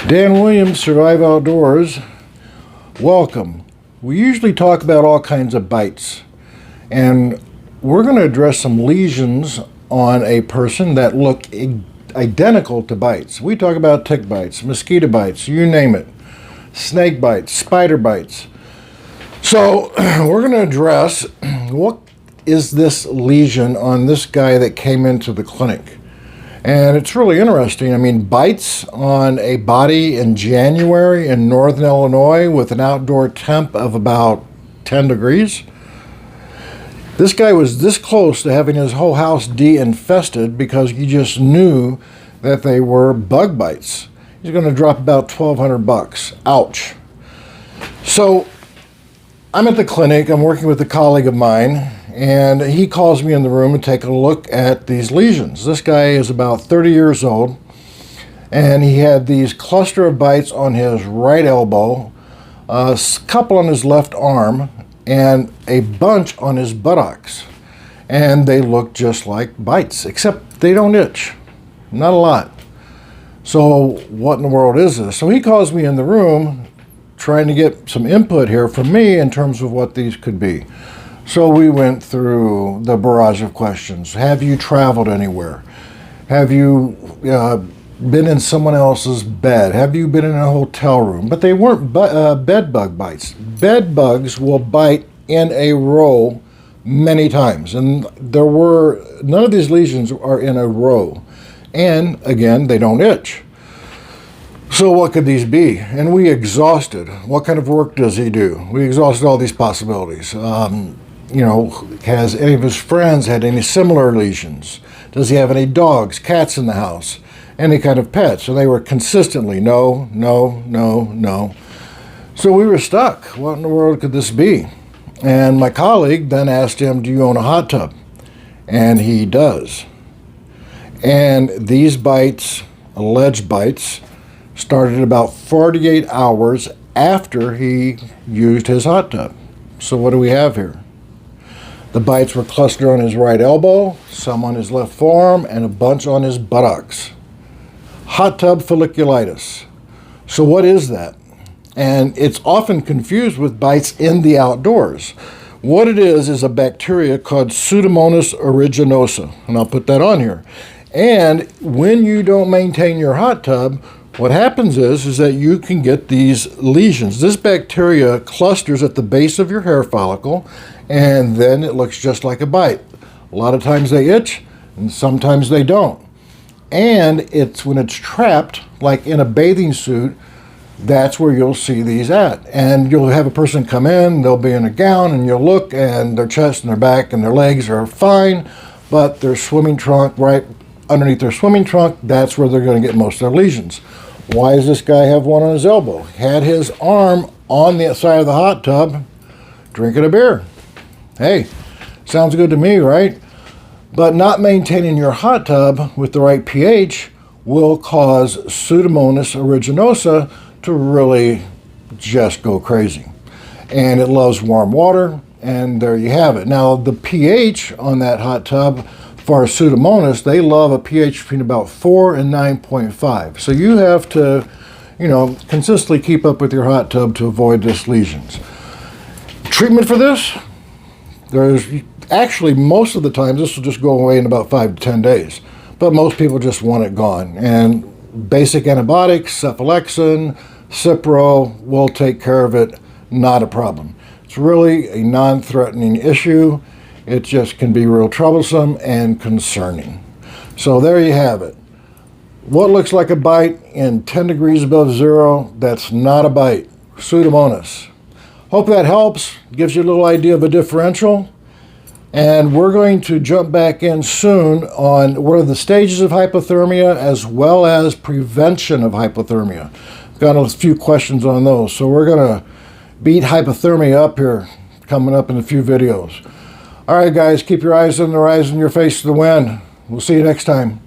Dan Williams, Survive Outdoors. Welcome. We usually talk about all kinds of bites, and we're going to address some lesions on a person that look identical to bites. We talk about tick bites, mosquito bites, you name it, snake bites, spider bites. So we're going to address what is this lesion on this guy that came into the clinic. And it's really interesting. I mean, bites on a body in January in northern Illinois with an outdoor temp of about 10 degrees. This guy was this close to having his whole house de-infested because he just knew that they were bug bites. He's going to drop about $1,200. Ouch. So I'm at the clinic. I'm working with a colleague of mine, and he calls me in the room and take a look at these lesions. This guy is about 30 years old, and he had these cluster of bites on his right elbow, a couple on his left arm, and a bunch on his buttocks. And they look just like bites, except they don't itch. Not a lot. So what in the world is this? So he calls me in the room trying to get some input here from me in terms of what these could be. So we went through the barrage of questions. Have you traveled anywhere? Have you been in someone else's bed? Have you been in a hotel room? But they weren't bed bug bites. Bed bugs will bite in a row many times. And none of these lesions are in a row. And again, they don't itch. So what could these be? And we exhausted. What kind of work does he do? We exhausted all these possibilities. Has any of his friends had any similar lesions? Does he have any dogs, cats in the house? Any kind of pets? And they were consistently no, no, no, no. So we were stuck. What in the world could this be? And my colleague then asked him, do you own a hot tub? And he does. And these bites, alleged bites, started about 48 hours after he used his hot tub. So what do we have here? The bites were clustered on his right elbow, some on his left forearm, and a bunch on his buttocks. Hot tub folliculitis. So what is that? And it's often confused with bites in the outdoors. What it is a bacteria called Pseudomonas aeruginosa, and I'll put that on here. And when you don't maintain your hot tub, what happens is that you can get these lesions. This bacteria clusters at the base of your hair follicle, and then it looks just like a bite. A lot of times they itch, and sometimes they don't. And it's when it's trapped, like in a bathing suit, that's where you'll see these at. And you'll have a person come in, they'll be in a gown, and you'll look, and their chest and their back and their legs are fine, but their swimming trunk, right underneath their swimming trunk, that's where they're going to get most of their lesions. Why does this guy have one on his elbow? Had his arm on the side of the hot tub drinking a beer. Hey, sounds good to me, right? But not maintaining your hot tub with the right pH will cause Pseudomonas aeruginosa to really just go crazy. And it loves warm water, and there you have it. Now, the pH on that hot tub for Pseudomonas, they love a pH between about 4 and 9.5. So you have to, consistently keep up with your hot tub to avoid these lesions. Treatment for this? There's actually, most of the time, this will just go away in about 5 to 10 days. But most people just want it gone. And basic antibiotics, cephalexin, Cipro will take care of it, not a problem. It's really a non-threatening issue. It just can be real troublesome and concerning. So there you have it. What looks like a bite in 10 degrees above zero, that's not a bite. Pseudomonas. Hope that helps, gives you a little idea of a differential. And we're going to jump back in soon on what are the stages of hypothermia as well as prevention of hypothermia. I've got a few questions on those. So we're going to beat hypothermia up here coming up in a few videos. All right, guys, keep your eyes on the horizon, your face to the wind. We'll see you next time.